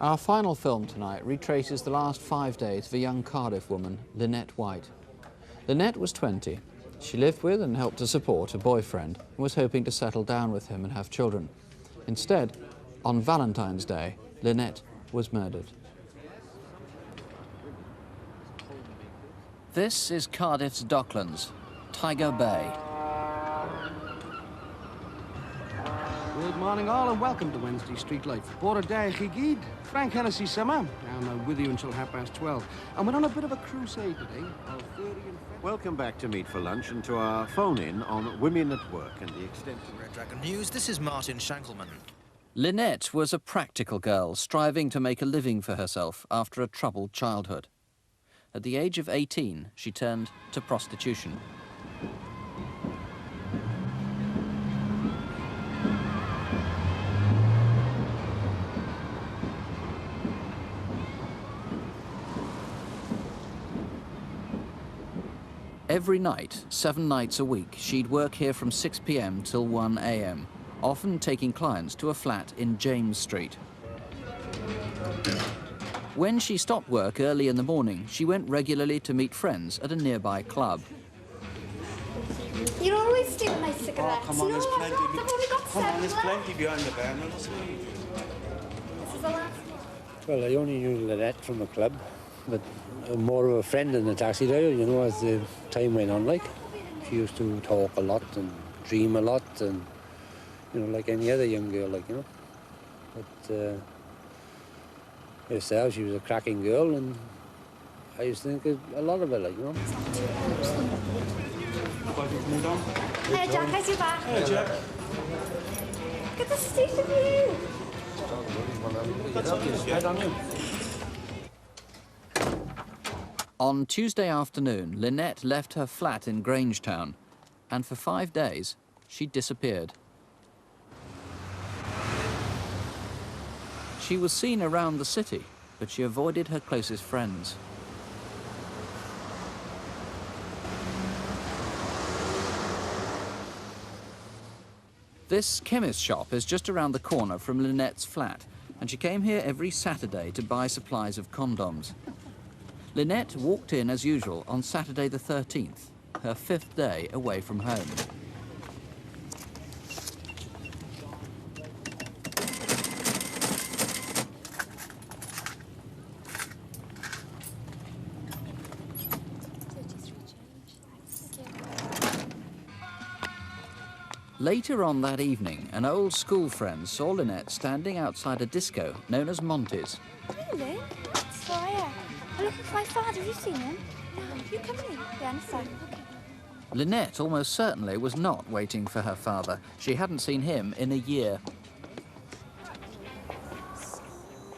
Our final film tonight retraces the last 5 days of a young Cardiff woman, Lynette White. Lynette was 20. She lived with and helped to support a boyfriend and was hoping to settle down with him and have children. Instead, on Valentine's Day, Lynette was murdered. This is Cardiff's Docklands, Tiger Bay. Good morning all and welcome to Wednesday Street Life. Border Day Chigid, Frank Hennessy Summer. I'm with you until 12:30. And we're on a bit of a crusade today. Welcome back to Meet for Lunch and to our phone-in on women at work and the extent of Red Dragon News, this is Martin Shankelman. Lynette was a practical girl striving to make a living for herself after a troubled childhood. At the age of 18, she turned to prostitution. Every night, 7 nights a week, she'd work here from 6 p.m. till 1 a.m., often taking clients to a flat in James Street. When she stopped work early in the morning, she went regularly to meet friends at a nearby club. You always steal my cigarettes. Oh, come on, no, there's plenty. I've only got Come on, there's 7 plenty left. behind the bar. No, This is the last one. Well, I only knew Lynette from the club, but more of a friend than a taxi driver, you know, as the time went on, like. She used to talk a lot and dream a lot and, you know, like any other young girl, like, you know. But herself, she was a cracking girl, and I used to think a lot of her, like, you know. Hey, Jack, how's your back? Hey, Jack. Look at the state of you. Right on you. On Tuesday afternoon, Lynette left her flat in Grangetown, and for 5 days, she disappeared. She was seen around the city, but she avoided her closest friends. This chemist shop is just around the corner from Lynette's flat, and she came here every Saturday to buy supplies of condoms. Lynette walked in as usual on Saturday the 13th, her 5th day away from home. Later on that evening, an old school friend saw Lynette standing outside a disco known as Monty's. Really? That's fire. I'm looking for my father. Have you seen him? No. You come in. Yeah, in a sec. Lynette almost certainly was not waiting for her father. She hadn't seen him in a year.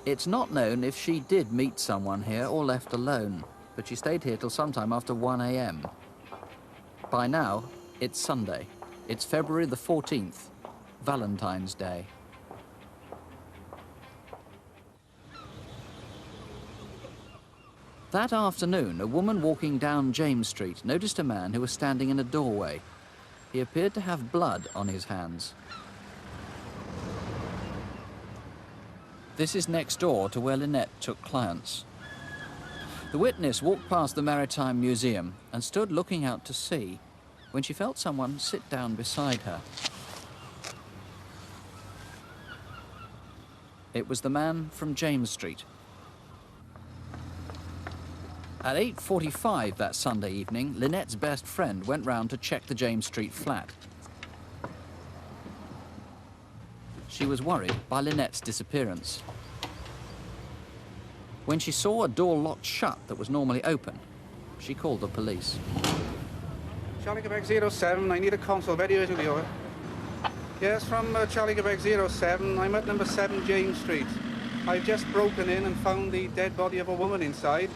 It's not known if she did meet someone here or left alone, but she stayed here till sometime after 1 a.m. By now, it's Sunday. It's February the 14th, Valentine's Day. That afternoon, a woman walking down James Street noticed a man who was standing in a doorway. He appeared to have blood on his hands. This is next door to where Lynette took clients. The witness walked past the Maritime Museum and stood looking out to sea when she felt someone sit down beside her. It was the man from James Street. At 8:45 that Sunday evening, Lynette's best friend went round to check the James Street flat. She was worried by Lynette's disappearance. When she saw a door locked shut that was normally open, she called the police. Charlie Quebec 07, I need a console very urgently, over. Yes, from Charlie Quebec 07, I'm at number 7 James Street. I've just broken in and found the dead body of a woman inside,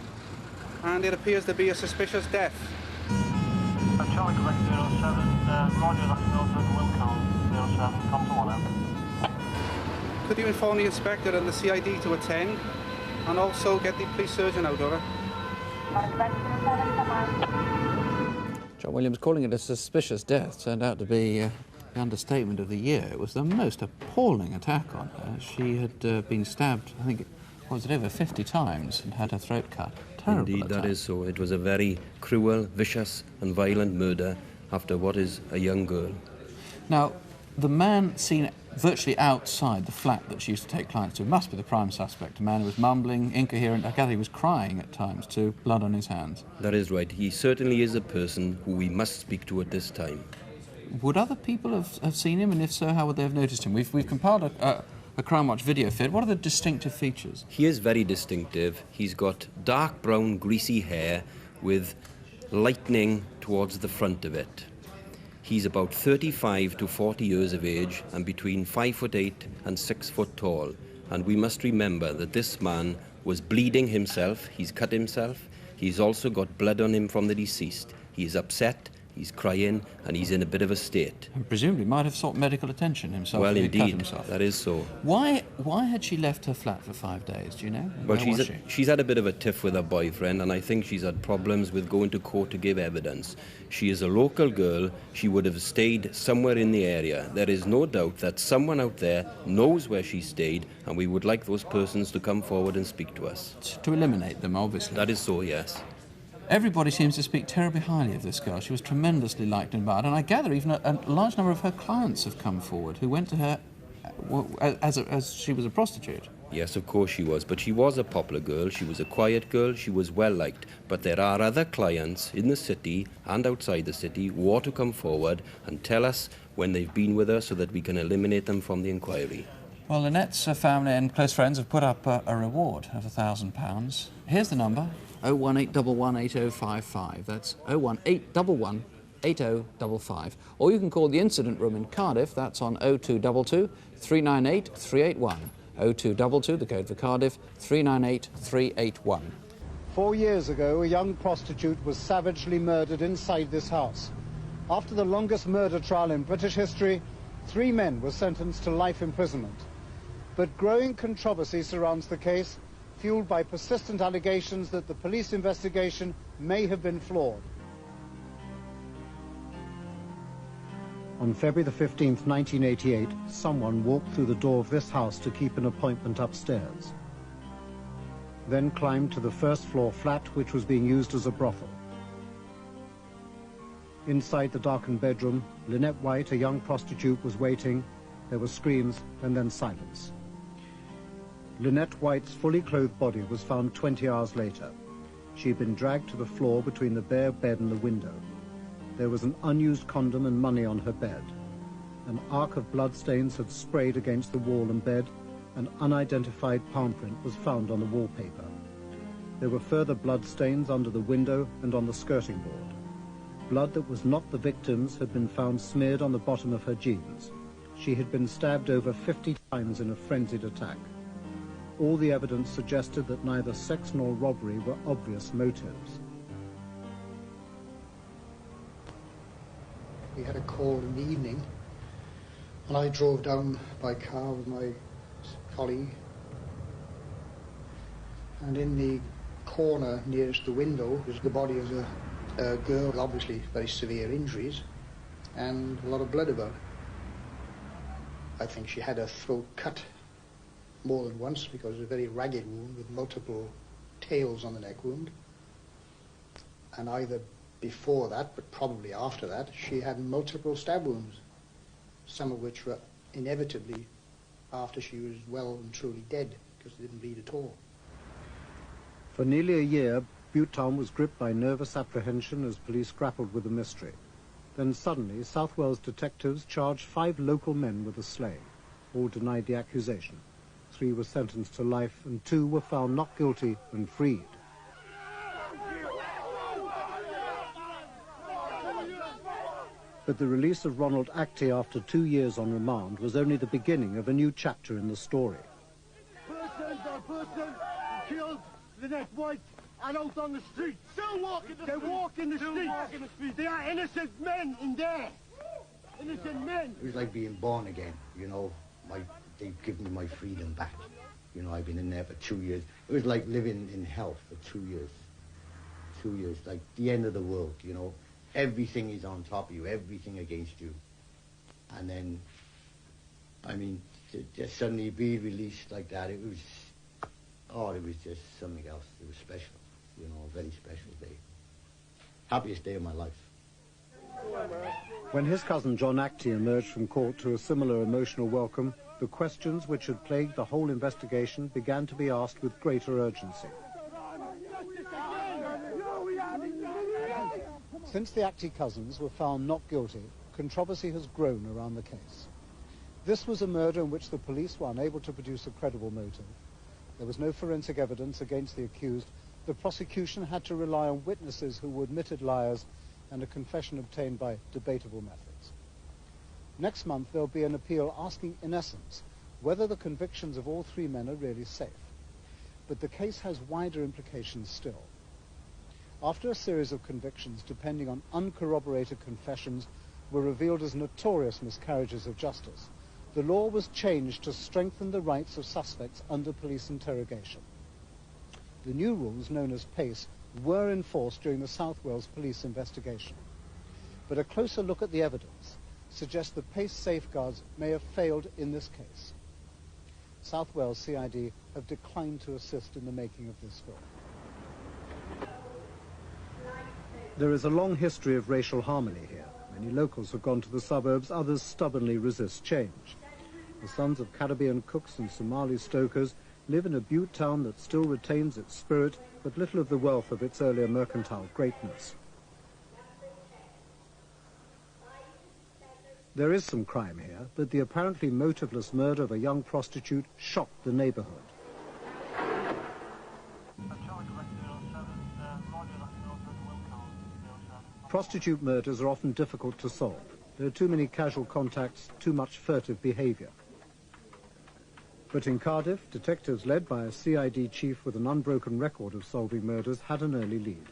and it appears to be a suspicious death. Charlie Quebec 07, Roger, that's Milton Wilco 07, come to 1M. Could you inform the inspector and the CID to attend, and also get the police surgeon out, over? John Williams calling it a suspicious death turned out to be the understatement of the year. It was the most appalling attack on her. She had been stabbed, I think, was it over 50 times and had her throat cut. Terrible Indeed, attack. that is so. It was a very cruel, vicious and violent murder after what is a young girl. Now, the man seen virtually outside the flat that she used to take clients to must be the prime suspect, a man who was mumbling, incoherent. I gather he was crying at times too, blood on his hands. That is right. He certainly is a person who we must speak to at this time. Would other people have seen him, and if so, how would they have noticed him? We've compiled a Crimewatch video fit. What are the distinctive features? He is very distinctive. He's got dark brown, greasy hair with lightning towards the front of it. He's about 35 to 40 years of age and between 5'8" and 6 foot tall. And we must remember that this man was bleeding himself. He's cut himself. He's also got blood on him from the deceased. He's upset. He's crying, and he's in a bit of a state. And presumably might have sought medical attention himself. Well, if he'd cut indeed, himself. that is so. Why had she left her flat for 5 days, do you know? Well, Where was she? she's had a bit of a tiff with her boyfriend, and I think she's had problems with going to court to give evidence. She is a local girl. She would have stayed somewhere in the area. There is no doubt that someone out there knows where she stayed, and we would like those persons to come forward and speak to us. To eliminate them, obviously. That is so, yes. Everybody seems to speak terribly highly of this girl. She was tremendously liked and admired, and I gather even a large number of her clients have come forward who went to her as she was a prostitute. Yes, of course she was, but she was a popular girl. She was a quiet girl. She was well liked. But there are other clients in the city and outside the city who ought to come forward and tell us when they've been with her so that we can eliminate them from the inquiry. Well, Lynette's family and close friends have put up a reward of £1,000. Here's the number: 018118055. That's 018118055. Or you can call the incident room in Cardiff. That's on 0222 398 381. 0222, the code for Cardiff, 398 381. 4 years ago, a young prostitute was savagely murdered inside this house. After the longest murder trial in British history, 3 men were sentenced to life imprisonment. But growing controversy surrounds the case, fueled by persistent allegations that the police investigation may have been flawed. On February the 15th, 1988, someone walked through the door of this house to keep an appointment upstairs. Then climbed to the first floor flat, which was being used as a brothel. Inside the darkened bedroom, Lynette White, a young prostitute, was waiting. There were screams and then silence. Lynette White's fully clothed body was found 20 hours later. She had been dragged to the floor between the bare bed and the window. There was an unused condom and money on her bed. An arc of bloodstains had sprayed against the wall and bed. An unidentified palm print was found on the wallpaper. There were further bloodstains under the window and on the skirting board. Blood that was not the victim's had been found smeared on the bottom of her jeans. She had been stabbed over 50 times in a frenzied attack. All the evidence suggested that neither sex nor robbery were obvious motives. We had a call in the evening, and I drove down by car with my colleague. And in the corner nearest the window was the body of a girl with obviously very severe injuries and a lot of blood about her. I think she had her throat cut more than once because it was a very ragged wound with multiple tails on the neck wound. And either before that, but probably after that, she had multiple stab wounds, some of which were inevitably after she was well and truly dead because it didn't bleed at all. For nearly a year, Bute Town was gripped by nervous apprehension as police grappled with the mystery. Then suddenly, South Wales detectives charged 5 local men with the slaying. All denied the accusation. 3 were sentenced to life and 2 were found not guilty and freed. But the release of Ronald Actie after 2 years on remand was only the beginning of a new chapter in the story. Person by person killed Lynette White and out on the street. Still walking the street. They walk in the street. They are innocent men in there. Innocent men. It was like being born again, you know. They've given me my freedom back. You know, I've been in there for 2 years. It was like living in hell for 2 years. 2 years, like the end of the world, you know. Everything is on top of you, everything against you. And then, I mean, to just suddenly be released like that, it Oh, it was just something else. It was special, you know, a very special day. Happiest day of my life. When his cousin John Actie emerged from court to a similar emotional welcome, the questions which had plagued the whole investigation began to be asked with greater urgency. Since the Actie cousins were found not guilty, controversy has grown around the case. This was a murder in which the police were unable to produce a credible motive. There was no forensic evidence against the accused. The prosecution had to rely on witnesses who were admitted liars and a confession obtained by debatable methods. Next month there'll be an appeal asking, in essence, whether the convictions of all three men are really safe. But the case has wider implications still. After a series of convictions depending on uncorroborated confessions were revealed as notorious miscarriages of justice, the law was changed to strengthen the rights of suspects under police interrogation. The new rules, known as PACE, were enforced during the South Wales police investigation. But a closer look at the evidence suggests the PACE safeguards may have failed in this case. South Wales CID have declined to assist in the making of this film. There is a long history of racial harmony here. Many locals have gone to the suburbs, others stubbornly resist change. The sons of Caribbean cooks and Somali stokers live in a butte town that still retains its spirit, but little of the wealth of its earlier mercantile greatness. There is some crime here, but the apparently motiveless murder of a young prostitute shocked the neighborhood. Prostitute murders are often difficult to solve. There are too many casual contacts, too much furtive behavior. But in Cardiff, detectives led by a CID chief with an unbroken record of solving murders had an early lead.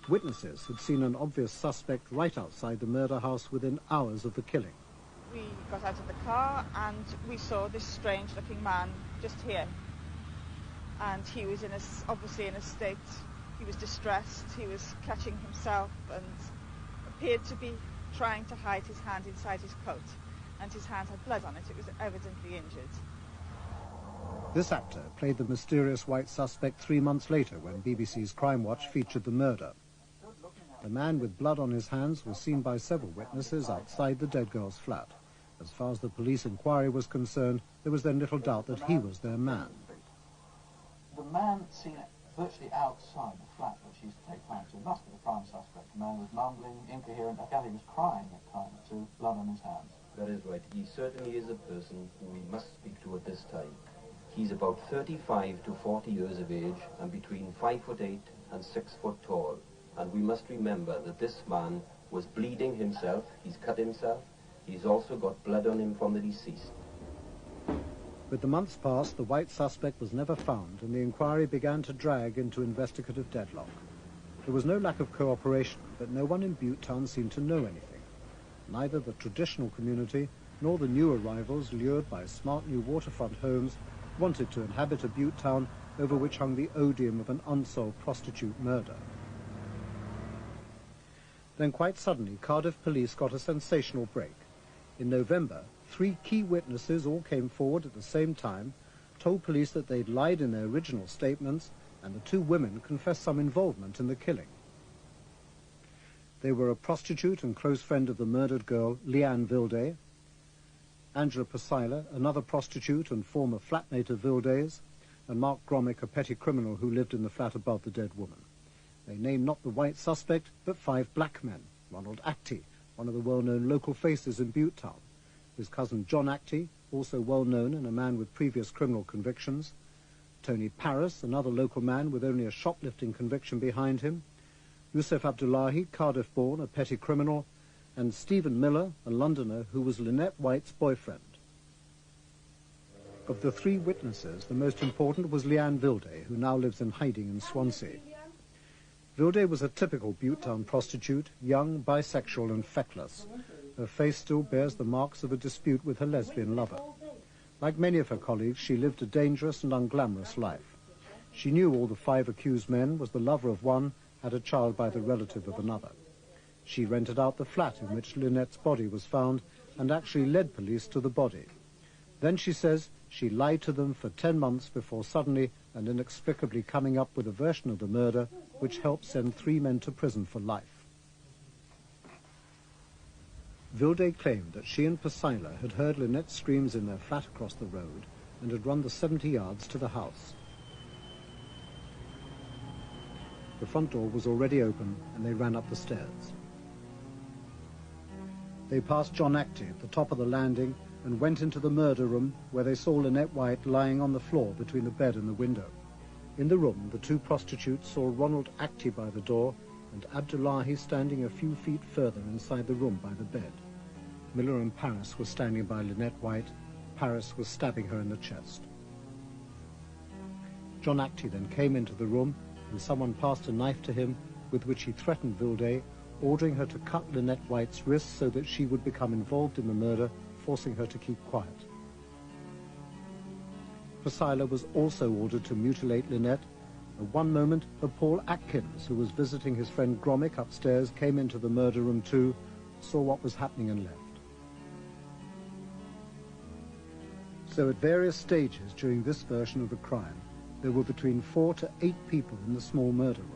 Witnesses had seen an obvious suspect right outside the murder house within hours of the killing. We got out of the car and we saw this strange-looking man just here. And he was obviously in a state, he was distressed, he was catching himself and appeared to be trying to hide his hand inside his coat. And his hand had blood on it, it was evidently injured. This actor played the mysterious white suspect 3 months later when BBC's Crimewatch featured the murder. The man with blood on his hands was seen by several witnesses outside the dead girl's flat. As far as the police inquiry was concerned, there was then little doubt that he was their man. The man seen virtually outside the flat that she used to take clients to must be the prime suspect. The man was mumbling, incoherent, I gather he was crying at times too, blood on his hands. That is right. He certainly is a person who we must speak to at this time. He's about 35 to 40 years of age and between 5'8" and 6 foot tall. And we must remember that this man was bleeding himself, he's cut himself, he's also got blood on him from the deceased. With the months passed, the white suspect was never found and the inquiry began to drag into investigative deadlock. There was no lack of cooperation, but no one in Butte Town seemed to know anything. Neither the traditional community nor the new arrivals, lured by smart new waterfront homes, wanted to inhabit a Butte Town over which hung the odium of an unsolved prostitute murder. Then quite suddenly, Cardiff police got a sensational break. In November, 3 key witnesses all came forward at the same time, told police that they'd lied in their original statements, and the 2 women confessed some involvement in the killing. They were a prostitute and close friend of the murdered girl, Leanne Vilday, Angela Pasila, another prostitute and former flatmate of Vilday's, and Mark Gromick, a petty criminal who lived in the flat above the dead woman. They named not the white suspect, but 5 black men. Ronald Actie, one of the well-known local faces in Butte Town. His cousin John Actie, also well-known and a man with previous criminal convictions. Tony Paris, another local man with only a shoplifting conviction behind him. Yusuf Abdullahi, Cardiff-born, a petty criminal. And Stephen Miller, a Londoner who was Lynette White's boyfriend. Of the 3 witnesses, the most important was Leanne Vilday, who now lives in hiding in Swansea. Vilday was a typical Butte Town prostitute, young, bisexual and feckless. Her face still bears the marks of a dispute with her lesbian lover. Like many of her colleagues, she lived a dangerous and unglamorous life. She knew all the 5 accused men, was the lover of one, had a child by the relative of another. She rented out the flat in which Lynette's body was found and actually led police to the body. Then she says she lied to them for 10 months before suddenly and inexplicably coming up with a version of the murder which helped send 3 men to prison for life. Vilde claimed that she and Pasila had heard Lynette's screams in their flat across the road and had run the 70 yards to the house. The front door was already open and they ran up the stairs. They passed John Actie at the top of the landing and went into the murder room where they saw Lynette White lying on the floor between the bed and the window. In the room, the 2 prostitutes saw Ronald Actie by the door and Abdullahi standing a few feet further inside the room by the bed. Miller and Paris were standing by Lynette White. Paris was stabbing her in the chest. John Actie then came into the room and someone passed a knife to him with which he threatened Vilde, ordering her to cut Lynette White's wrists so that she would become involved in the murder, forcing her to keep quiet. Pasila was also ordered to mutilate Lynette. At one moment, a Paul Atkins, who was visiting his friend Gromick upstairs, came into the murder room too, saw what was happening and left. So at various stages during this version of the crime, there were between 4 to 8 people in the small murder room.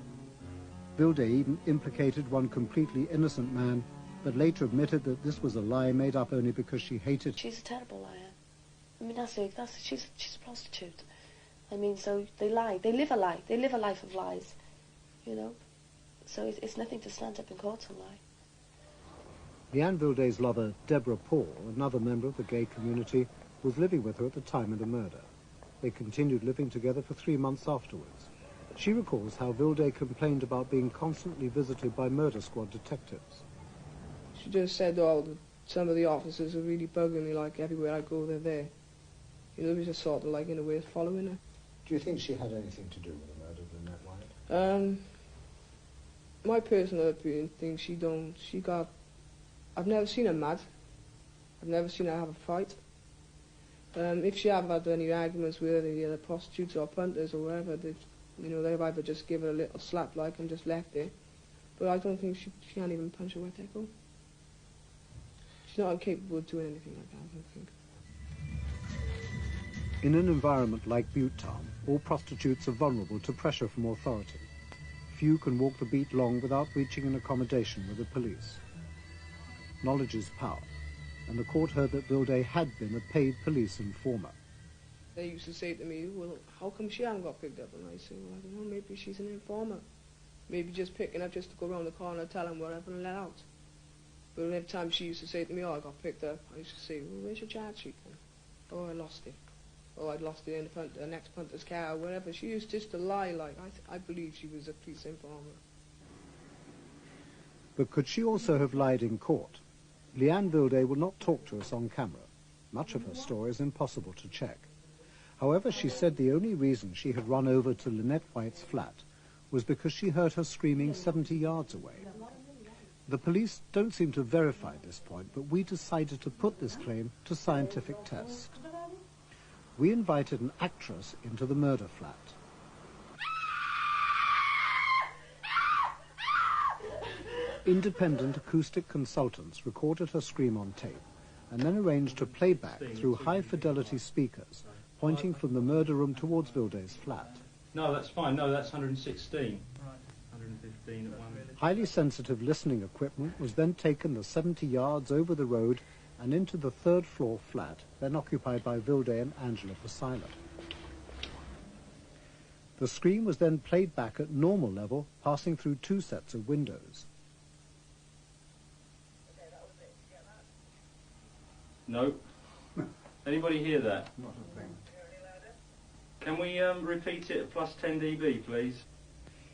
Vilde even implicated one completely innocent man, but later admitted that this was a lie made up only because she hated. She's a terrible liar. I mean, she's a prostitute. I mean, so they lie. They live a lie. They live a life of lies, you know. So it's nothing to stand up in court and lie. Leanne Vilde's lover, Deborah Paul, another member of the gay community, was living with her at the time of the murder. They continued living together for 3 months afterwards. She recalls how Vilde complained about being constantly visited by murder squad detectives. She just said, oh, some of the officers are really bugging me, like everywhere I go, they're there. You know, it was just sort of like, in a way, following her. Do you think she had anything to do with the murder of Lynette White? My personal opinion thinks she don't. I've never seen her mad. I've never seen her have a fight. If she have had any arguments with any other prostitutes or punters or whatever, they've either just given her a little slap like and just left it. But I don't think she can't even punch a wet echo. She's not incapable of doing anything like that, I don't think. In an environment like Butte Town, all prostitutes are vulnerable to pressure from authority. Few can walk the beat long without reaching an accommodation with the police. Knowledge is power, and the court heard that Vilde had been a paid police informer. They used to say to me, well, how come she hasn't got picked up? And I say, well, I don't know, maybe she's an informer. Maybe just picking up just to go around the corner and tell them whatever and let out. But every time she used to say to me, oh, I got picked up, I used to say, well, where's your charge sheet then? Oh, I lost it. Oh, I'd lost it in the next punter's car or whatever. She used just to lie like, I believe she was a police informer. But could she also have lied in court? Leanne Vilde will not talk to us on camera. Much of her story is impossible to check. However, she said the only reason she had run over to Lynette White's flat was because she heard her screaming 70 yards away. The police don't seem to verify this point, but we decided to put this claim to scientific test. We invited an actress into the murder flat. Independent acoustic consultants recorded her scream on tape and then arranged to play back through high-fidelity speakers, pointing from the murder room towards Vilde's flat. No, that's fine. No, that's 116. Right, 115 at one. Highly sensitive listening equipment was then taken the 70 yards over the road and into the third-floor flat, then occupied by Vilde and Angela Pasila. The scream was then played back at normal level, passing through 2 sets of windows. No. Anybody hear that? Not a thing. Can we repeat it at plus 10 dB, please?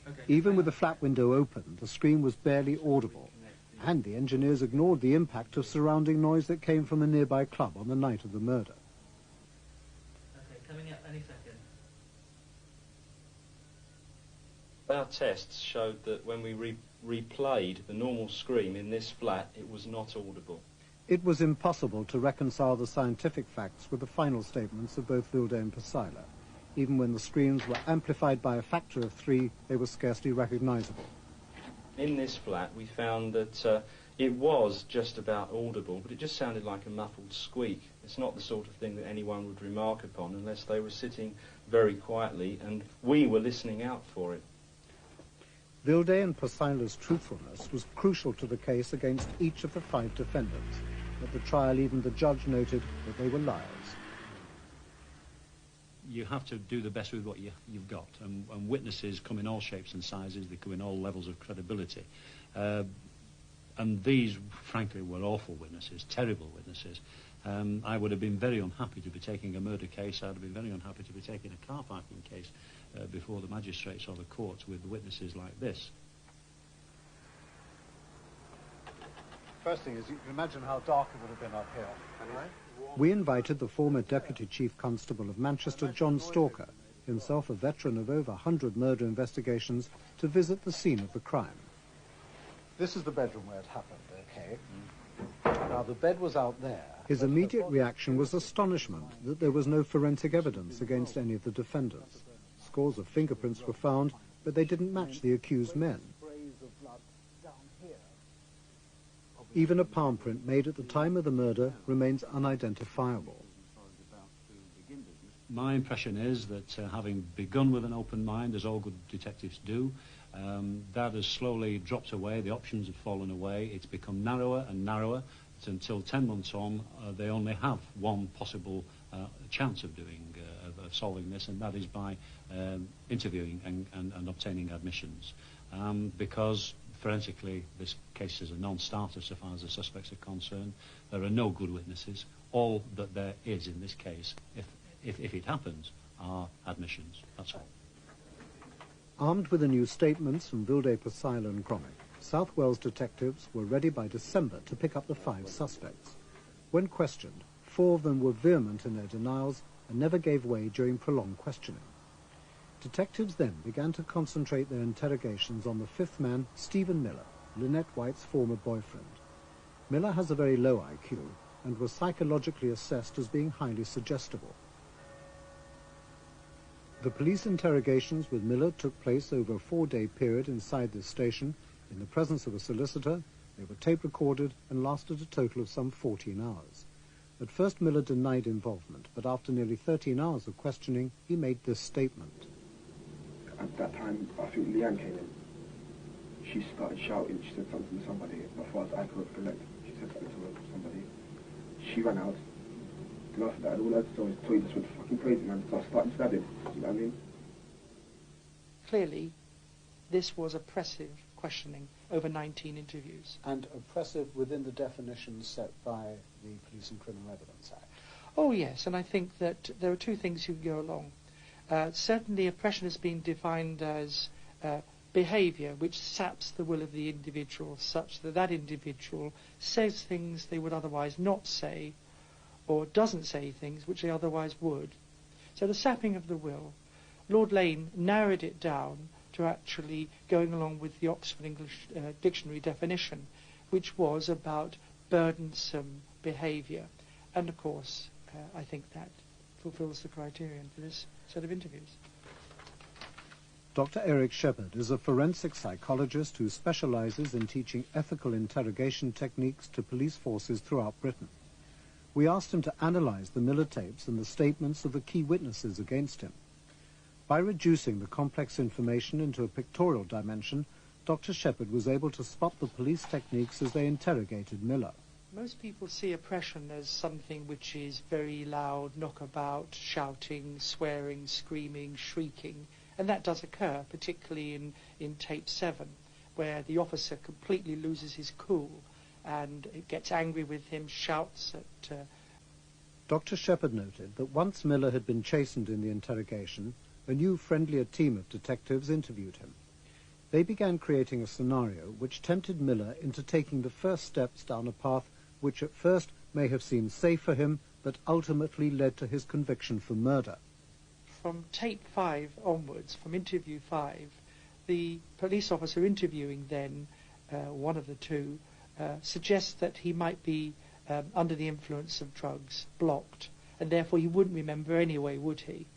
Okay. Even with the flat window open, the scream was barely audible, and the engineers ignored the impact of surrounding noise that came from a nearby club on the night of the murder. Okay, coming up any second. Our tests showed that when we replayed the normal scream in this flat, it was not audible. It was impossible to reconcile the scientific facts with the final statements of both Vilde and Pasila. Even when the screams were amplified by a factor of 3, they were scarcely recognizable. In this flat, we found that it was just about audible, but it just sounded like a muffled squeak. It's not the sort of thing that anyone would remark upon unless they were sitting very quietly and we were listening out for it. Vilde and Posila's truthfulness was crucial to the case against each of the 5 defendants. At the trial, even the judge noted that they were liars. You have to do the best with what you've got, and witnesses come in all shapes and sizes, they come in all levels of credibility. And these, frankly, were awful witnesses, terrible witnesses. I would have been very unhappy to be taking a murder case. I would have been very unhappy to be taking a car parking case before the magistrates or the courts with witnesses like this. First thing is, you can imagine how dark it would have been up here. We invited the former Deputy Chief Constable of Manchester, John Stalker, himself a veteran of over 100 murder investigations, to visit the scene of the crime. This is the bedroom where it happened, okay? Now, the bed was out there. His immediate reaction was astonishment that there was no forensic evidence against any of the defendants. Scores of fingerprints were found, but they didn't match the accused men. Even a palm print made at the time of the murder remains unidentifiable. My impression is that having begun with an open mind, as all good detectives do, that has slowly dropped away, the options have fallen away, it's become narrower and narrower. It's until 10 months on, they only have one possible chance of solving this, and that is by interviewing and obtaining admissions. Because forensically, this case is a non-starter so far as the suspects are concerned. There are no good witnesses. All that there is in this case, if it happens, are admissions. That's all. Armed with the new statements from Vilde, Posila and Gromick, South Wales detectives were ready by December to pick up the 5 suspects. When questioned, 4 of them were vehement in their denials and never gave way during prolonged questioning. Detectives then began to concentrate their interrogations on the 5th man, Stephen Miller, Lynette White's former boyfriend. Miller has a very low IQ and was psychologically assessed as being highly suggestible. The police interrogations with Miller took place over a 4-day period inside this station in the presence of a solicitor. They were tape recorded and lasted a total of some 14 hours. At first Miller denied involvement, but after nearly 13 hours of questioning, he made this statement. At that time, I think Leanne came in. She started shouting. She said something to somebody. As far as I could recollect, she said something to somebody. She ran out. Then after that, all I saw was Toy just went fucking crazy, man. So I started stabbing. You know what I mean? Clearly, this was oppressive questioning over 19 interviews. And oppressive within the definitions set by the Police and Criminal Evidence Act. Oh yes, and I think that there are 2 things you can go along. Certainly oppression has been defined as behaviour which saps the will of the individual such that that individual says things they would otherwise not say, or doesn't say things which they otherwise would. So the sapping of the will. Lord Lane narrowed it down to actually going along with the Oxford English Dictionary definition, which was about burdensome behaviour. And of course, I think that fulfills the criterion for this set of interviews. Dr. Eric Shepherd is a forensic psychologist who specialises in teaching ethical interrogation techniques to police forces throughout Britain. We asked him to analyse the Miller tapes and the statements of the key witnesses against him. By reducing the complex information into a pictorial dimension, Dr. Shepherd was able to spot the police techniques as they interrogated Miller. Most people see oppression as something which is very loud, knockabout, shouting, swearing, screaming, shrieking, and that does occur, particularly in tape 7, where the officer completely loses his cool and gets angry with him, shouts at... Dr. Shepherd noted that once Miller had been chastened in the interrogation, a new, friendlier team of detectives interviewed him. They began creating a scenario which tempted Miller into taking the first steps down a path which at first may have seemed safe for him, but ultimately led to his conviction for murder. From tape 5 onwards, from interview 5, the police officer interviewing then, one of the 2, suggests that he might be under the influence of drugs, blocked, and therefore he wouldn't remember anyway, would he?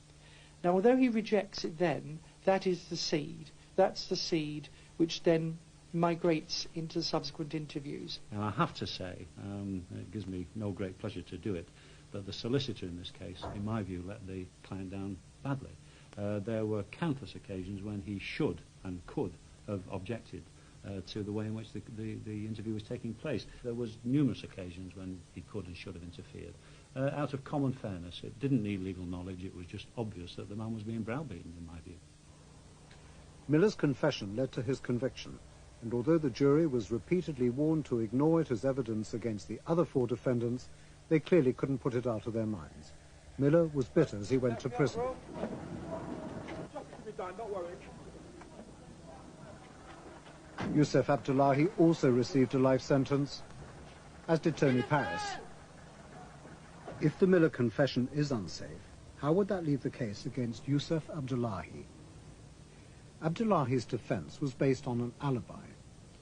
Now, although he rejects it then, that is the seed. That's the seed which then migrates into subsequent interviews. Now, I have to say, it gives me no great pleasure to do it, that the solicitor in this case, in my view, let the client down badly. There were countless occasions when he should and could have objected to the way in which the interview was taking place. There was numerous occasions when he could and should have interfered. Out of common fairness, it didn't need legal knowledge, it was just obvious that the man was being browbeaten, in my view. Miller's confession led to his conviction, and although the jury was repeatedly warned to ignore it as evidence against the other 4 defendants, they clearly couldn't put it out of their minds. Miller was bitter as he went to prison. Yusuf Abdullahi also received a life sentence, as did Tony Paris. If the Miller confession is unsafe, how would that leave the case against Yusuf Abdullahi? Abdullahi's defense was based on an alibi.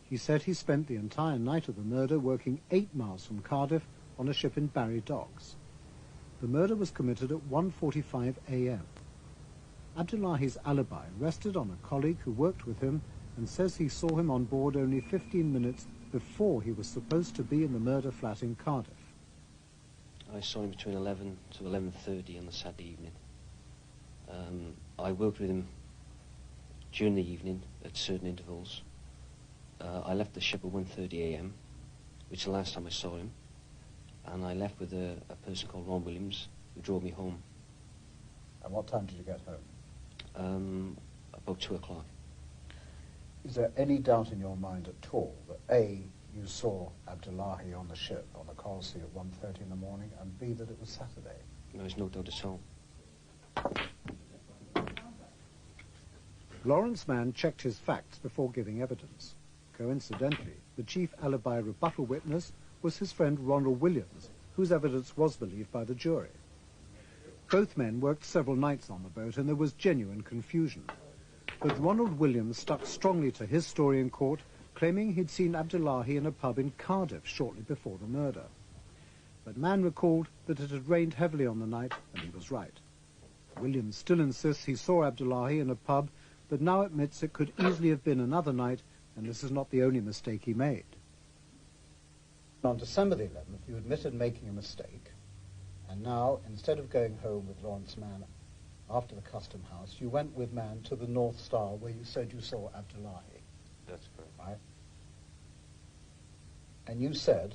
He said he spent the entire night of the murder working 8 miles from Cardiff on a ship in Barry Docks. The murder was committed at 1:45 a.m. Abdullahi's alibi rested on a colleague who worked with him and says he saw him on board only 15 minutes before he was supposed to be in the murder flat in Cardiff. I saw him between 11 to 11:30 on the Saturday evening. I worked with him during the evening at certain intervals. I left the ship at 1:30 a.m., which is the last time I saw him, and I left with a person called Ron Williams, who drove me home. And what time did you get home? About 2 o'clock. Is there any doubt in your mind at all that A, you saw Abdullahi on the ship, on the Coral Sea at 1:30 in the morning, and B, that it was Saturday? There's no doubt at all. Lawrence Mann checked his facts before giving evidence. Coincidentally, the chief alibi rebuttal witness was his friend Ronald Williams, whose evidence was believed by the jury. Both men worked several nights on the boat, and there was genuine confusion. But Ronald Williams stuck strongly to his story in court, claiming he'd seen Abdullahi in a pub in Cardiff shortly before the murder. But Mann recalled that it had rained heavily on the night, and he was right. Williams still insists he saw Abdullahi in a pub, but now admits it could easily have been another night, and this is not the only mistake he made. On December the 11th, you admitted making a mistake, and now, instead of going home with Lawrence Mann after the Custom House, you went with Mann to the North Star, where you said you saw Abdullahi. That's correct. Right? And you said,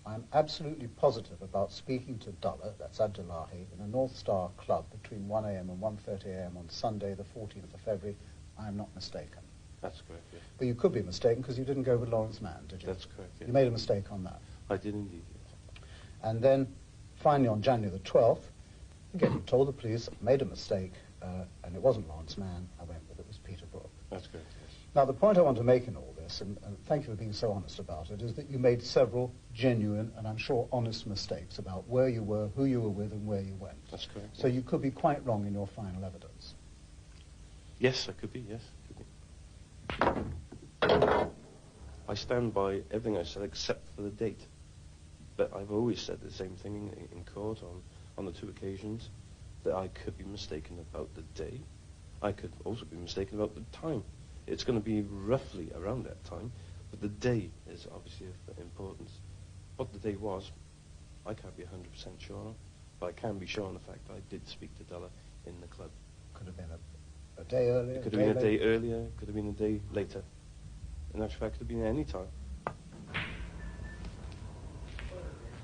I'm absolutely positive about speaking to Dullah, that's Abdullahi, in a North Star club between 1 a.m. and 1:30 a.m. on Sunday, the 14th of February. I am not mistaken. That's correct, yes. But you could be mistaken because you didn't go with Lawrence Mann, did you? That's correct, yes. You made a mistake on that. I did indeed, yes. And then, finally, on January the 12th, again, you told the police, I made a mistake, and it wasn't Lawrence Mann, I went with it was Peter Brook. That's correct, yes. Now, the point I want to make in all this, and thank you for being so honest about it, is that you made several genuine and I'm sure honest mistakes about where you were, who you were with, and where you went. That's correct. So you could be quite wrong in your final evidence. Yes, I could be, yes. I stand by everything I said except for the date. But I've always said the same thing in court on the 2 occasions, that I could be mistaken about the day. I could also be mistaken about the time. It's going to be roughly around that time, but the day is obviously of importance. What the day was, I can't be 100% sure of, but I can be sure on the fact that I did speak to Della in the club. Could have been a day earlier. It could have been a day earlier, could have been a day later. In actual fact, it could have been any time.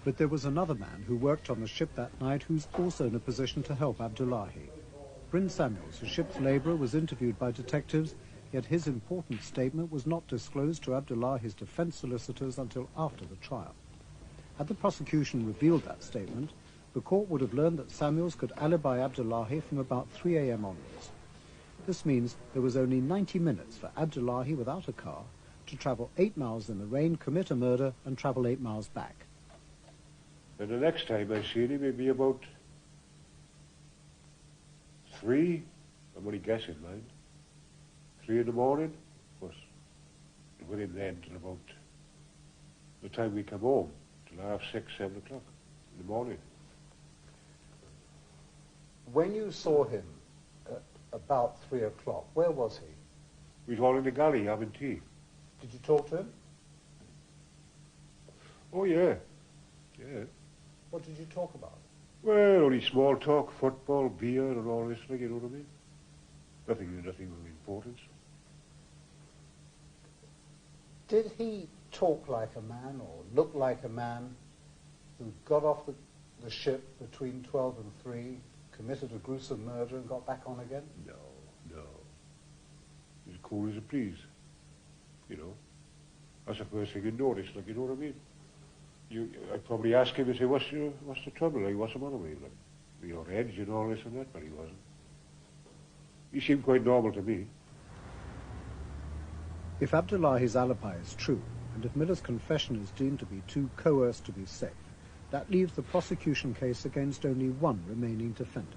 But there was another man who worked on the ship that night who's also in a position to help Abdullahi. Bryn Samuels, the ship's labourer, was interviewed by detectives, yet his important statement was not disclosed to Abdullahi's defence solicitors until after the trial. Had the prosecution revealed that statement, the court would have learned that Samuels could alibi Abdullahi from about 3 a.m. onwards. This means there was only 90 minutes for Abdullahi without a car to travel 8 miles in the rain, commit a murder, and travel 8 miles back. And the next time I seen him, it'd be about 3, I'm only guessing, mind, 3 in the morning. Of course, with him then till about the time we come home, till 6:30, 7 o'clock in the morning. When you saw him at about 3 o'clock, where was he? We was all in the galley having tea. Did you talk to him? Oh, yeah. Yeah. What did you talk about? Well, only small talk, football, beer, and all this, like, you know what I mean? Nothing of importance. Did he talk like a man or look like a man who got off the ship between 12 and 3, committed a gruesome murder and got back on again? No. He's cool as a breeze, you know. That's the first thing you notice, like, you know what I mean? I'd probably ask him and say, what's the trouble, like, what's the matter with you, like, your edge and all this and that, but he wasn't. He seemed quite normal to me. If Abdullahi's alibi is true, and if Miller's confession is deemed to be too coerced to be safe, that leaves the prosecution case against only one remaining defendant.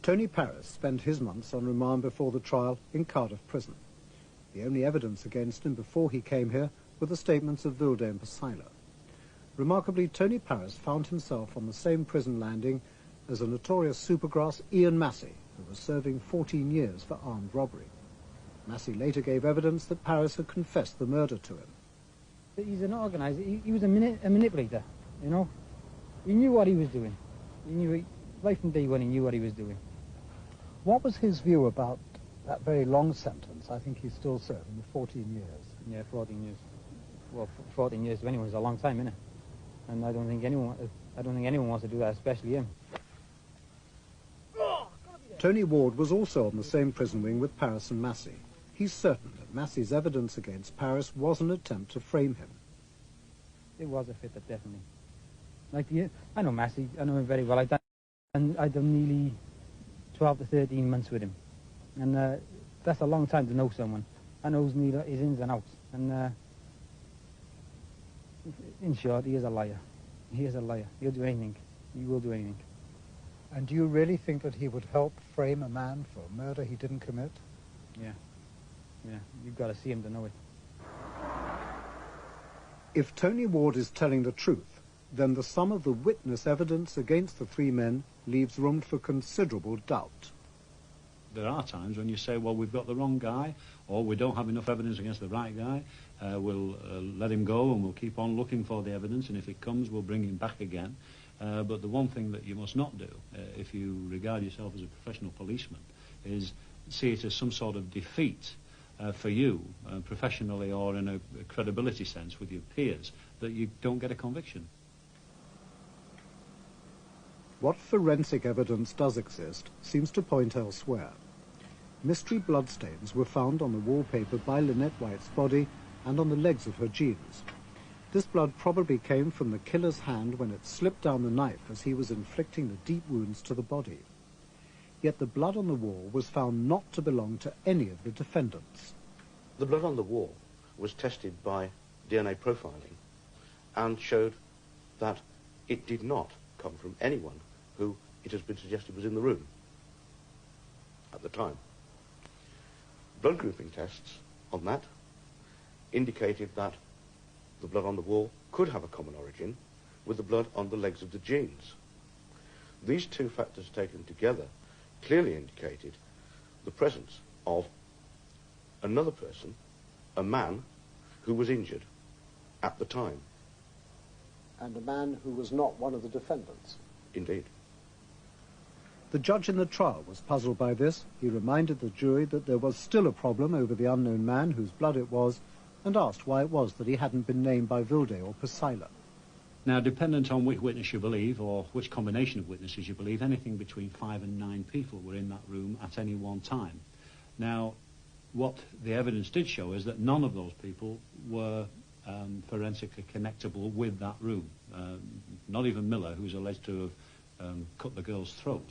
Tony Paris spent his months on remand before the trial in Cardiff prison. The only evidence against him before he came here were the statements of Vilde and Pasila. Remarkably, Tony Paris found himself on the same prison landing as a notorious supergrass, Ian Massey, who was serving 14 years for armed robbery. Massey later gave evidence that Paris had confessed the murder to him. He's an organizer. He was a manipulator, you know. He knew what he was doing. He knew it, right from day one, he knew what he was doing. What was his view about that very long sentence? I think he's still serving 14 years. Yeah, 14 years. Well, 14 years to anyone is a long time, isn't it? And I don't think anyone wants to do that, especially him. Tony Ward was also on the same prison wing with Paris and Massey. He's certain that Massey's evidence against Paris was an attempt to frame him. It was a fit-up, definitely. Like, I know Massey, I know him very well. I've done nearly 12 to 13 months with him. And that's a long time to know someone. I know his ins and outs. And in short, he is a liar. He is a liar. He'll do anything. He will do anything. And do you really think that he would help frame a man for a murder he didn't commit? Yeah. Yeah, you've got to see him to know it. If Tony Ward is telling the truth, then the sum of the witness evidence against the three men leaves room for considerable doubt. There are times when you say, well, we've got the wrong guy, or we don't have enough evidence against the right guy, we'll let him go and we'll keep on looking for the evidence, and if it comes, we'll bring him back again. But the one thing that you must not do, if you regard yourself as a professional policeman, is see it as some sort of defeat for you, professionally or in a credibility sense with your peers, that you don't get a conviction. What forensic evidence does exist seems to point elsewhere. Mystery bloodstains were found on the wallpaper by Lynette White's body and on the legs of her jeans. This blood probably came from the killer's hand when it slipped down the knife as he was inflicting the deep wounds to the body. Yet the blood on the wall was found not to belong to any of the defendants. The blood on the wall was tested by DNA profiling and showed that it did not come from anyone who it has been suggested was in the room at the time. Blood grouping tests on that indicated that the blood on the wall could have a common origin with the blood on the legs of the jeans. These two factors taken together clearly indicated the presence of another person, a man, who was injured at the time. And a man who was not one of the defendants. Indeed. The judge in the trial was puzzled by this. He reminded the jury that there was still a problem over the unknown man whose blood it was, and asked why it was that he hadn't been named by Vilde or Pasila. Now, dependent on which witness you believe, or which combination of witnesses you believe, anything between 5 and 9 people were in that room at any one time. Now, what the evidence did show is that none of those people were forensically connectable with that room. Not even Miller, who's alleged to have cut the girl's throat.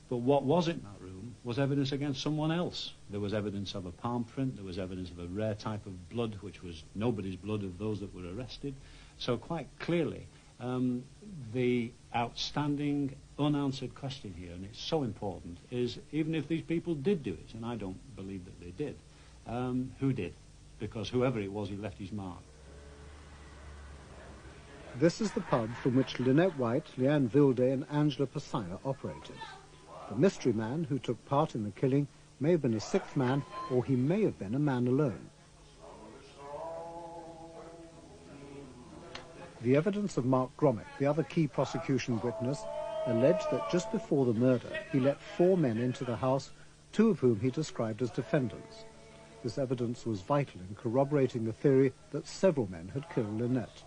But what was in that room was evidence against someone else. There was evidence of a palm print, there was evidence of a rare type of blood, which was nobody's blood of those that were arrested. So quite clearly, the outstanding, unanswered question here, and it's so important, is even if these people did do it, and I don't believe that they did, who did? Because whoever it was, he left his mark. This is the pub from which Lynette White, Leanne Vilde and Angela Pasila operated. The mystery man who took part in the killing may have been a sixth man, or he may have been a man alone. The evidence of Mark Grommick, the other key prosecution witness, alleged that just before the murder, he let 4 men into the house, 2 of whom he described as defendants. This evidence was vital in corroborating the theory that several men had killed Lynette.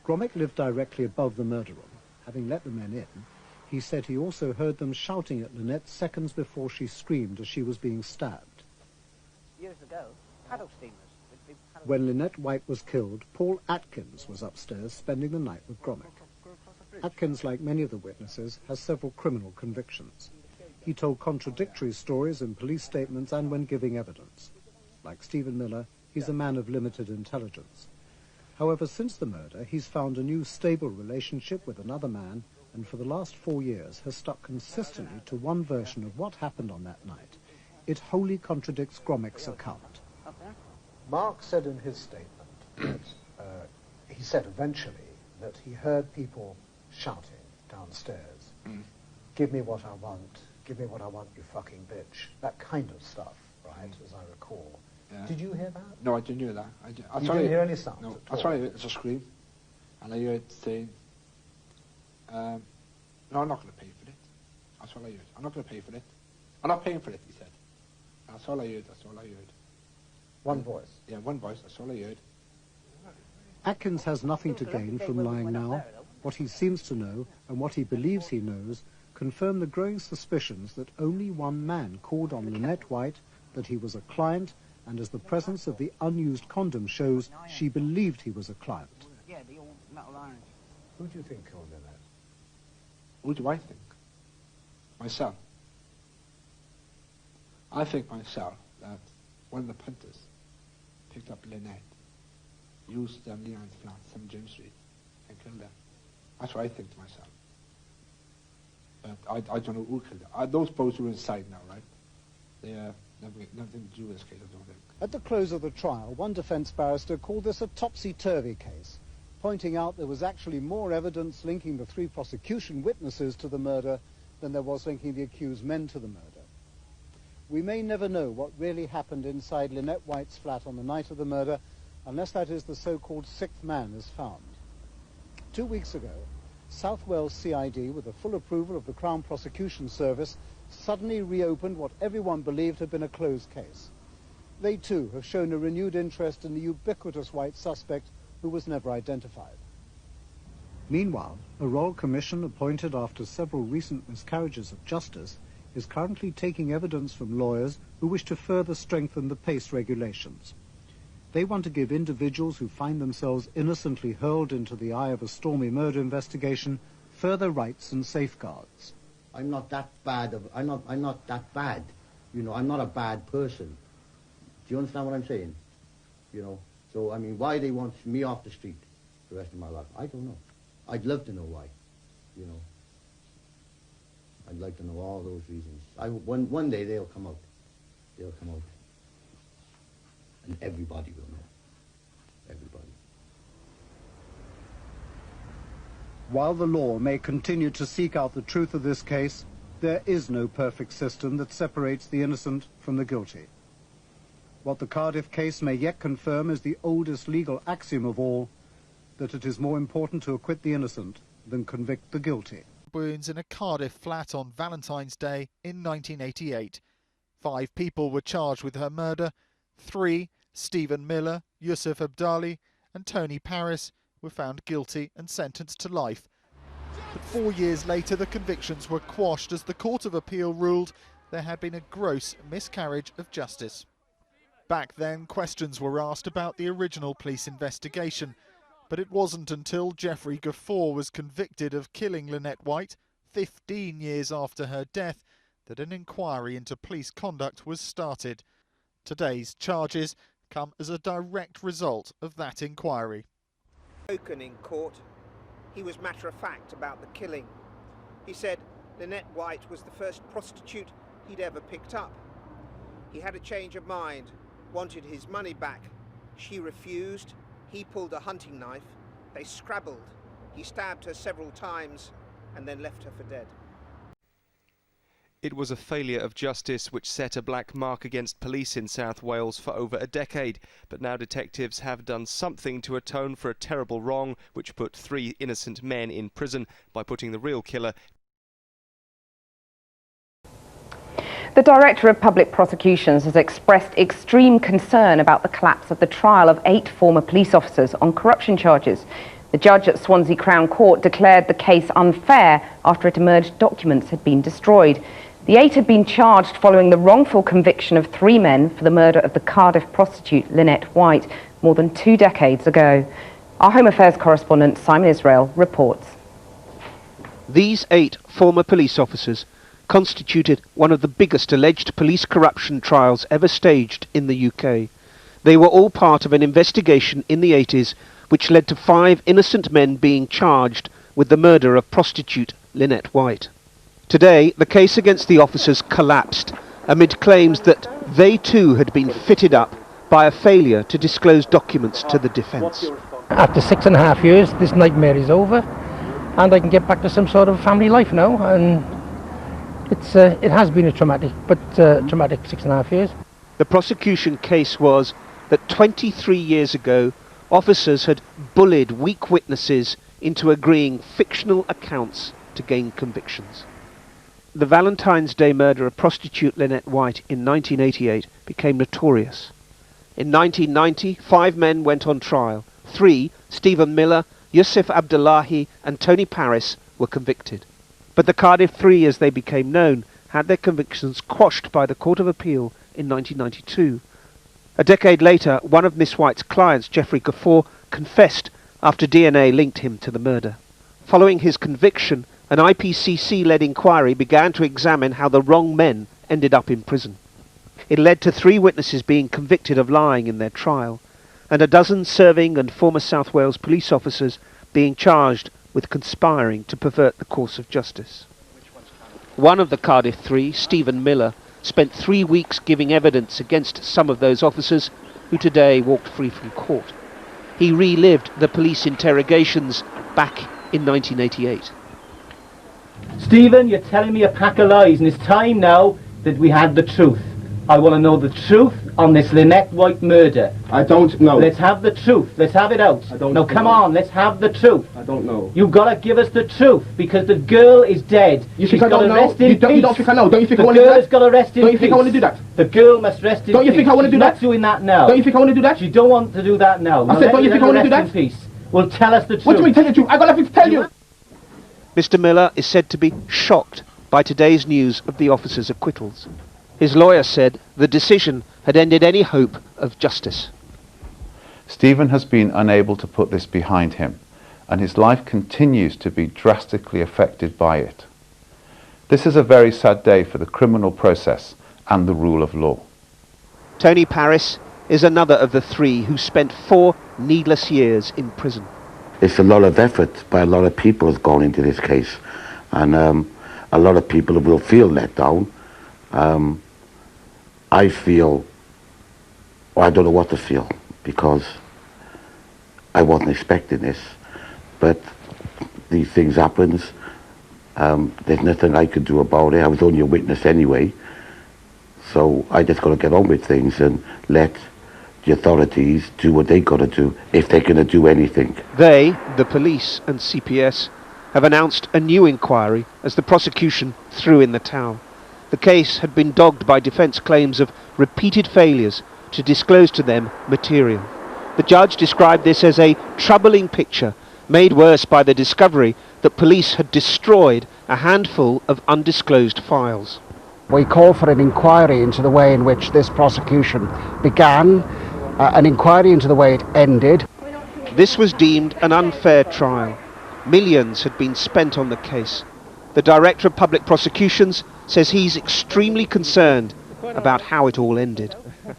Grommick lived directly above the murder room. Having let the men in, he said he also heard them shouting at Lynette seconds before she screamed as she was being stabbed. Years ago, paddle steamers. When Lynette White was killed, Paul Atkins was upstairs spending the night with Grommick. Atkins, like many of the witnesses, has several criminal convictions. He told contradictory stories in police statements and when giving evidence. Like Stephen Miller, he's a man of limited intelligence. However, since the murder, he's found a new stable relationship with another man, and for the last 4 years has stuck consistently to one version of what happened on that night. It wholly contradicts Grommick's account. Mark said in his statement that he said eventually that he heard people shouting downstairs, "Give me what I want, give me what I want, you fucking bitch." That kind of stuff, right, as I recall. Yeah. Did you hear that? No, I didn't hear that. You didn't hear any sound? No, I saw it as a scream, and I heard saying, "No, I'm not going to pay for it." That's all I heard. I'm not going to pay for it. I'm not paying for it, he said. That's all I heard. That's all I heard. One voice? Yeah, one voice. That's all I heard. Atkins has nothing to gain from lying now. What he seems to know, and what he believes he knows, confirm the growing suspicions that only one man called on Lynette White, that he was a client, and as the presence of the unused condom shows, she believed he was a client. Yeah, the old metal irons. Who do you think killed Lynette? Who do I think? Myself. I think myself that one of the punters picked up Lynette, used Leon's flat, 7 James Street, and killed her. That's what I think to myself. But I don't know who killed her. Those boats were inside now, right? They nothing to do with this case, I don't think. At the close of the trial, one defence barrister called this a topsy-turvy case, pointing out there was actually more evidence linking the 3 prosecution witnesses to the murder than there was linking the accused men to the murder. We may never know what really happened inside Lynette White's flat on the night of the murder, unless that is the so-called 6th man is found. 2 weeks ago, South Wales CID, with the full approval of the Crown Prosecution Service, suddenly reopened what everyone believed had been a closed case. They too have shown a renewed interest in the ubiquitous white suspect who was never identified. Meanwhile, a royal commission appointed after several recent miscarriages of justice is currently taking evidence from lawyers who wish to further strengthen the PACE regulations. They want to give individuals who find themselves innocently hurled into the eye of a stormy murder investigation further rights and safeguards. I'm not that bad. I'm not that bad. You know, I'm not a bad person. Do you understand what I'm saying? You know, so I mean, why they want me off the street the rest of my life, I don't know. I'd love to know why. You know, I'd like to know all those reasons. One day they'll come out. They'll come out. And everybody will know. Everybody. While the law may continue to seek out the truth of this case, there is no perfect system that separates the innocent from the guilty. What the Cardiff case may yet confirm is the oldest legal axiom of all, that it is more important to acquit the innocent than convict the guilty. Wounds in a Cardiff flat on Valentine's Day in 1988. 5 people were charged with her murder. 3, Stephen Miller, Yusuf Abdali and Tony Paris, were found guilty and sentenced to life. But 4 years later, the convictions were quashed as the Court of Appeal ruled there had been a gross miscarriage of justice. Back then, questions were asked about the original police investigation, but it wasn't until Jeffrey Gafoor was convicted of killing Lynette White 15 years after her death that an inquiry into police conduct was started. Today's charges come as a direct result of that inquiry. Spoken in court, he was matter-of-fact about the killing. He said Lynette White was the first prostitute he'd ever picked up. He had a change of mind, wanted his money back. She refused. He pulled a hunting knife. They scrabbled. He stabbed her several times and then left her for dead. It was a failure of justice which set a black mark against police in South Wales for over a decade. But now detectives have done something to atone for a terrible wrong which put 3 innocent men in prison by putting the real killer. The Director of Public Prosecutions has expressed extreme concern about the collapse of the trial of 8 former police officers on corruption charges. The judge at Swansea Crown Court declared the case unfair after it emerged documents had been destroyed. The 8 had been charged following the wrongful conviction of 3 men for the murder of the Cardiff prostitute Lynette White more than 2 decades ago. Our Home Affairs correspondent Simon Israel reports. These 8 former police officers constituted one of the biggest alleged police corruption trials ever staged in the UK. They were all part of an investigation in the 80s which led to 5 innocent men being charged with the murder of prostitute Lynette White. Today, the case against the officers collapsed amid claims that they too had been fitted up by a failure to disclose documents to the defence. After 6.5 years, this nightmare is over, and I can get back to some sort of family life now, and it has been a traumatic 6.5 years. The prosecution case was that 23 years ago, officers had bullied weak witnesses into agreeing fictional accounts to gain convictions. The Valentine's Day murder of prostitute Lynette White in 1988 became notorious. In 1990, 5 men went on trial. 3, Stephen Miller, Yusuf Abdullahi and Tony Paris, were convicted. But the Cardiff 3, as they became known, had their convictions quashed by the Court of Appeal in 1992. A decade later, one of Miss White's clients, Geoffrey Gafoor, confessed after DNA linked him to the murder. Following his conviction, an IPCC-led inquiry began to examine how the wrong men ended up in prison. It led to 3 witnesses being convicted of lying in their trial, and a dozen serving and former South Wales police officers being charged with conspiring to pervert the course of justice. One of the Cardiff 3, Stephen Miller, spent 3 weeks giving evidence against some of those officers who today walked free from court. He relived the police interrogations back in 1988. Stephen, you're telling me a pack of lies, and it's time now that we had the truth. I want to know the truth on this Lynette White murder. I don't know. Let's have the truth. Let's have it out. I don't know. No, come on, let's have the truth. I don't know. You've got to give us the truth, because the girl is dead. You think I don't know? You don't think I know? Don't you think I want to do that? that? The girl has got to rest in peace. Don't you think I want to do that? The girl must rest in peace. Don't you think I want to do that? She's not doing that now. Don't you think I want to do that? You don't want to do that now. I said, don't you think I want to do that? In peace. Well, tell us the truth. What do you mean tell the truth? I got nothing to tell you. Mr. Miller is said to be shocked by today's news of the officers' acquittals. His lawyer said the decision had ended any hope of justice. Stephen has been unable to put this behind him, and his life continues to be drastically affected by it. This is a very sad day for the criminal process and the rule of law. Tony Paris is another of the 3 who spent 4 needless years in prison. It's a lot of effort by a lot of people has gone into this case, and a lot of people will feel let down. I feel, well, I don't know what to feel, because I wasn't expecting this, but these things happens. There's nothing I could do about it. I was only a witness anyway, so I just got to get on with things and let the authorities do what they got to do, if they're going to do anything. They, the police and CPS, have announced a new inquiry as the prosecution threw in the towel. The case had been dogged by defence claims of repeated failures to disclose to them material. The judge described this as a troubling picture, made worse by the discovery that police had destroyed a handful of undisclosed files. We call for an inquiry into the way in which this prosecution began, an inquiry into the way it ended. This was deemed an unfair trial. Millions had been spent on the case. The Director of Public Prosecutions says he's extremely concerned about how it all ended.